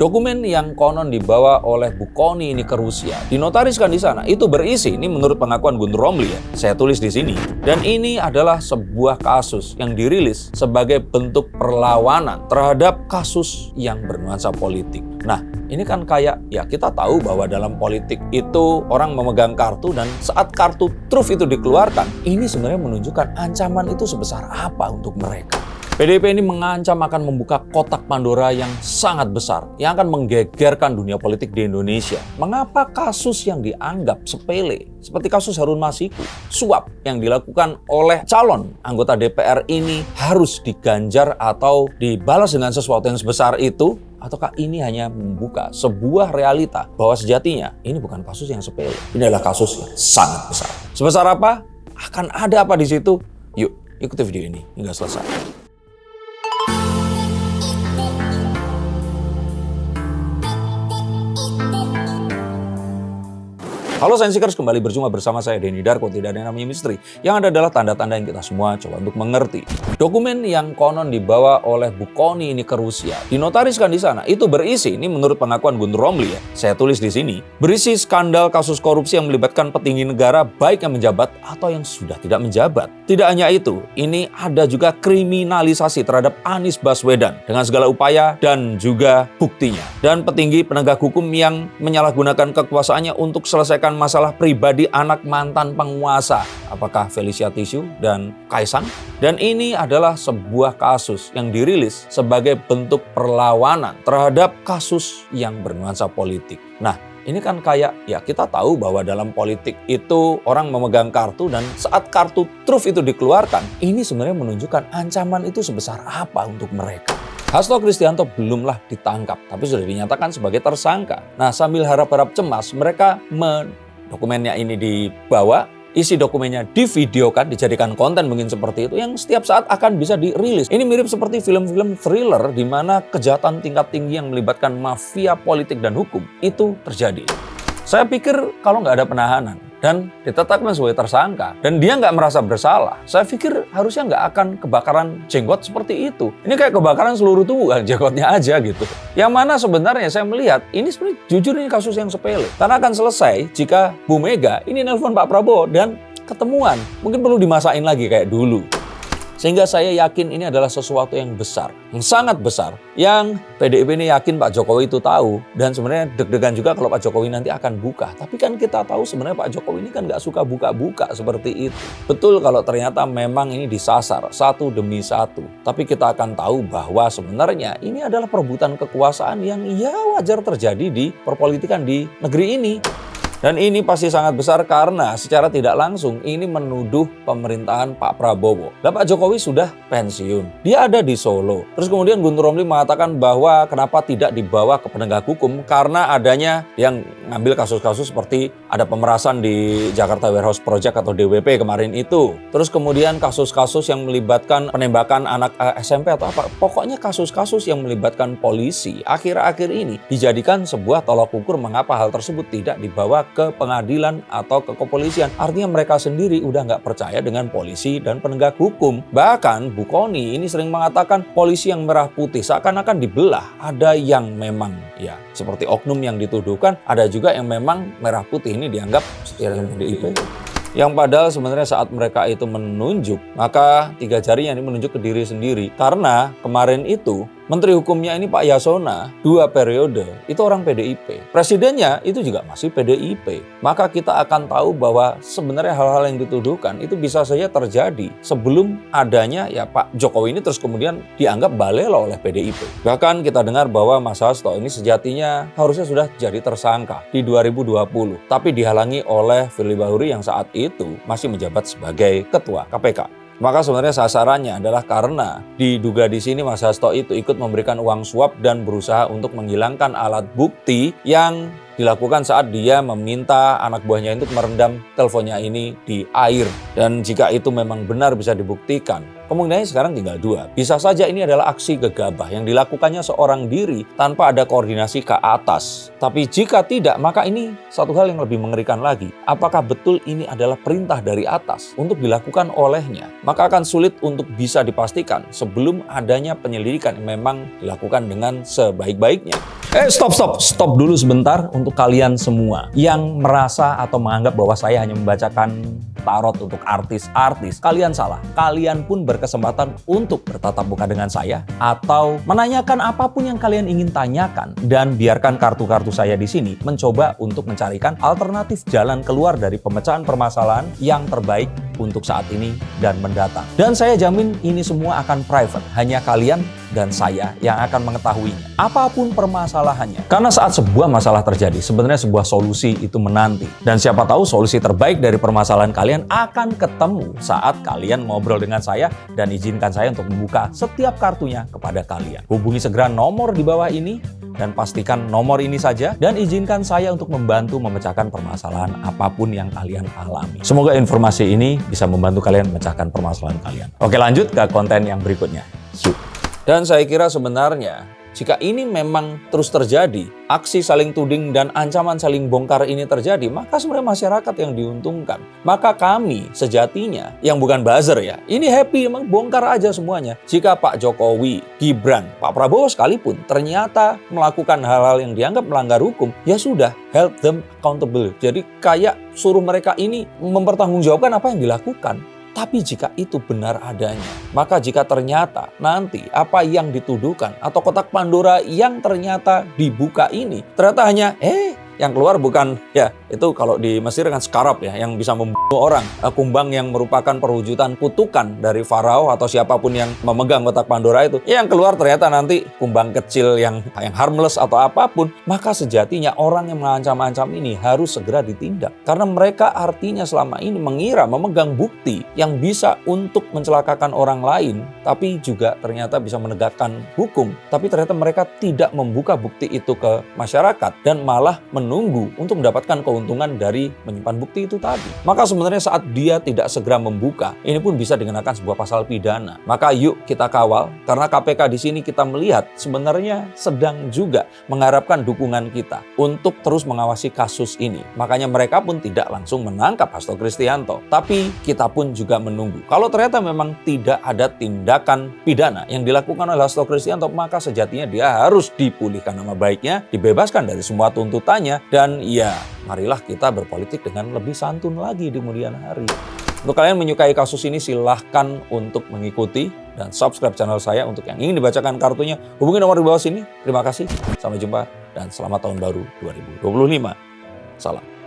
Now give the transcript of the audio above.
Dokumen yang konon dibawa oleh Bu Kony ini ke Rusia, dinotariskan di sana, itu berisi, ini menurut pengakuan Guntur Romli ya, saya tulis di sini. Dan ini adalah sebuah kasus yang dirilis sebagai bentuk perlawanan terhadap kasus yang bernuansa politik. Nah, ini kan kayak, ya kita tahu bahwa dalam politik itu orang memegang kartu dan saat kartu truf itu dikeluarkan, ini sebenarnya menunjukkan ancaman itu sebesar apa untuk mereka. PDIP ini mengancam akan membuka kotak Pandora yang sangat besar, yang akan menggegerkan dunia politik di Indonesia. Mengapa kasus yang dianggap sepele, seperti kasus Harun Masiku, suap yang dilakukan oleh calon anggota DPR ini harus diganjar atau dibalas dengan sesuatu yang sebesar itu? Ataukah ini hanya membuka sebuah realita bahwa sejatinya ini bukan kasus yang sepele, ini adalah kasus yang sangat besar. Sebesar apa? Akan ada apa di situ? Yuk, ikuti video ini hingga selesai. Halo Sainsikers, kembali berjumpa bersama saya Denny Darko. Tidak ada yang namanya misteri. Yang ada adalah tanda-tanda yang kita semua coba untuk mengerti. Dokumen yang konon dibawa oleh Bu Kony ini ke Rusia, dinotariskan di sana, itu berisi, ini menurut pengakuan Guntur Romli ya, saya tulis di sini, berisi skandal kasus korupsi yang melibatkan petinggi negara baik yang menjabat atau yang sudah tidak menjabat. Tidak hanya itu, ini ada juga kriminalisasi terhadap Anies Baswedan dengan segala upaya dan juga buktinya. Dan petinggi penegak hukum yang menyalahgunakan kekuasaannya untuk selesaikan masalah pribadi anak mantan penguasa. Apakah Felicia Tisu dan Kaisang? Dan ini adalah sebuah kasus yang dirilis sebagai bentuk perlawanan terhadap kasus yang bernuansa politik. Nah, ini kan kayak, ya kita tahu bahwa dalam politik itu orang memegang kartu dan saat kartu truf itu dikeluarkan, ini sebenarnya menunjukkan ancaman itu sebesar apa untuk mereka. Hasto Kristianto belumlah ditangkap, tapi sudah dinyatakan sebagai tersangka. Nah, sambil harap-harap cemas, mereka dokumennya ini dibawa, isi dokumennya divideokan, dijadikan konten mungkin seperti itu, yang setiap saat akan bisa dirilis. Ini mirip seperti film-film thriller di mana kejahatan tingkat tinggi yang melibatkan mafia politik dan hukum itu terjadi. Saya pikir kalau nggak ada penahanan dan ditetapkan sebagai tersangka dan dia nggak merasa bersalah, saya pikir harusnya nggak akan kebakaran jenggot seperti itu. Ini kayak kebakaran seluruh tubuh kan, jenggotnya aja gitu. Yang mana sebenarnya saya melihat ini sebenarnya jujur ini kasus yang sepele. Karena akan selesai jika Bu Mega ini nelpon Pak Prabowo dan ketemuan. Mungkin perlu dimasain lagi kayak dulu. Sehingga saya yakin ini adalah sesuatu yang besar, yang sangat besar, yang PDIP ini yakin Pak Jokowi itu tahu, dan sebenarnya deg-degan juga kalau Pak Jokowi nanti akan buka. Tapi kan kita tahu sebenarnya Pak Jokowi ini kan nggak suka buka-buka seperti itu. Betul kalau ternyata memang ini disasar satu demi satu. Tapi kita akan tahu bahwa sebenarnya ini adalah perebutan kekuasaan yang ya wajar terjadi di perpolitikan di negeri ini. Dan ini pasti sangat besar karena secara tidak langsung ini menuduh pemerintahan Pak Prabowo. Lah Pak Jokowi sudah pensiun, dia ada di Solo. Terus kemudian Guntur Romli mengatakan bahwa kenapa tidak dibawa ke penegak hukum karena adanya yang ngambil kasus-kasus seperti ada pemerasan di Jakarta Warehouse Project atau DWP kemarin itu. Terus kemudian kasus-kasus yang melibatkan penembakan anak SMP atau apa. Pokoknya kasus-kasus yang melibatkan polisi akhir-akhir ini dijadikan sebuah tolak ukur mengapa hal tersebut tidak dibawa ke pengadilan atau ke kepolisian. Artinya mereka sendiri udah nggak percaya dengan polisi dan penegak hukum. Bahkan Bu Kony ini sering mengatakan polisi yang merah putih seakan-akan dibelah. Ada yang memang ya seperti oknum yang dituduhkan, ada juga yang memang merah putih ini dianggap setia dengan PDIP. Yang padahal sebenarnya saat mereka itu menunjuk, maka tiga jarinya ini menunjuk ke diri sendiri. Karena kemarin itu Menteri Hukumnya ini Pak Yasona 2 periode itu orang PDIP. Presidennya itu juga masih PDIP. Maka kita akan tahu bahwa sebenarnya hal-hal yang dituduhkan itu bisa saja terjadi sebelum adanya ya Pak Jokowi ini terus kemudian dianggap balelo oleh PDIP. Bahkan kita dengar bahwa Mas Hasto ini sejatinya harusnya sudah jadi tersangka di 2020. Tapi dihalangi oleh Firly Bahuri yang saat itu masih menjabat sebagai Ketua KPK. Maka sebenarnya sasarannya adalah karena diduga di sini Mas Hasto itu ikut memberikan uang suap dan berusaha untuk menghilangkan alat bukti yang dilakukan saat dia meminta anak buahnya untuk merendam teleponnya ini di air. Dan jika itu memang benar bisa dibuktikan, kemungkinannya sekarang tinggal dua. Bisa saja ini adalah aksi gegabah yang dilakukannya seorang diri tanpa ada koordinasi ke atas. Tapi jika tidak, maka ini satu hal yang lebih mengerikan lagi. Apakah betul ini adalah perintah dari atas untuk dilakukan olehnya? Maka akan sulit untuk bisa dipastikan sebelum adanya penyelidikan yang memang dilakukan dengan sebaik-baiknya. Stop dulu sebentar untuk kalian semua yang merasa atau menganggap bahwa saya hanya membacakan tarot untuk artis-artis. Kalian salah. Kalian pun berkesempatan untuk bertatap muka dengan saya atau menanyakan apapun yang kalian ingin tanyakan, dan biarkan kartu-kartu saya di sini mencoba untuk mencarikan alternatif jalan keluar dari pemecahan permasalahan yang terbaik untuk saat ini dan mendatang. Dan saya jamin ini semua akan private. Hanya kalian dan saya yang akan mengetahuinya. Apapun permasalahannya. Karena saat sebuah masalah terjadi, sebenarnya sebuah solusi itu menanti. Dan siapa tahu solusi terbaik dari permasalahan kalian akan ketemu saat kalian ngobrol dengan saya dan izinkan saya untuk membuka setiap kartunya kepada kalian. Hubungi segera nomor di bawah ini dan pastikan nomor ini saja dan izinkan saya untuk membantu memecahkan permasalahan apapun yang kalian alami. Semoga informasi ini bisa membantu kalian memecahkan permasalahan kalian. Oke, lanjut ke konten yang berikutnya. Dan saya kira sebenarnya jika ini memang terus terjadi, aksi saling tuding dan ancaman saling bongkar ini terjadi, maka sebenarnya masyarakat yang diuntungkan. Maka kami sejatinya, yang bukan buzzer ya, ini happy, emang bongkar aja semuanya. Jika Pak Jokowi, Gibran, Pak Prabowo sekalipun ternyata melakukan hal-hal yang dianggap melanggar hukum, ya sudah, help them accountable. Jadi kayak suruh mereka ini mempertanggungjawabkan apa yang dilakukan. Tapi jika itu benar adanya, maka jika ternyata nanti apa yang dituduhkan atau kotak Pandora yang ternyata dibuka ini, ternyata hanya yang keluar bukan, ya itu kalau di Mesir kan skarab ya, yang bisa membunuh orang. Kumbang yang merupakan perwujudan kutukan dari Farao atau siapapun yang memegang kotak Pandora itu. Yang keluar ternyata nanti kumbang kecil yang harmless atau apapun. Maka sejatinya orang yang mengancam-ancam ini harus segera ditindak. Karena mereka artinya selama ini mengira memegang bukti yang bisa untuk mencelakakan orang lain, tapi juga ternyata bisa menegakkan hukum. Tapi ternyata mereka tidak membuka bukti itu ke masyarakat dan malah menunggu untuk mendapatkan keuntungan dari menyimpan bukti itu tadi. Maka sebenarnya saat dia tidak segera membuka, ini pun bisa dikenakan sebuah pasal pidana. Maka yuk kita kawal, karena KPK di sini kita melihat sebenarnya sedang juga mengharapkan dukungan kita untuk terus mengawasi kasus ini. Makanya mereka pun tidak langsung menangkap Hasto Kristianto, tapi kita pun juga menunggu. Kalau ternyata memang tidak ada tindakan pidana yang dilakukan oleh Hasto Kristianto, maka sejatinya dia harus dipulihkan nama baiknya, dibebaskan dari semua tuntutannya, dan ya, marilah kita berpolitik dengan lebih santun lagi di kemudian hari. Untuk kalian menyukai kasus ini, silahkan untuk mengikuti dan subscribe channel saya. Untuk yang ingin dibacakan kartunya, hubungi nomor di bawah sini. Terima kasih, sampai jumpa, dan selamat tahun baru 2025. Salam.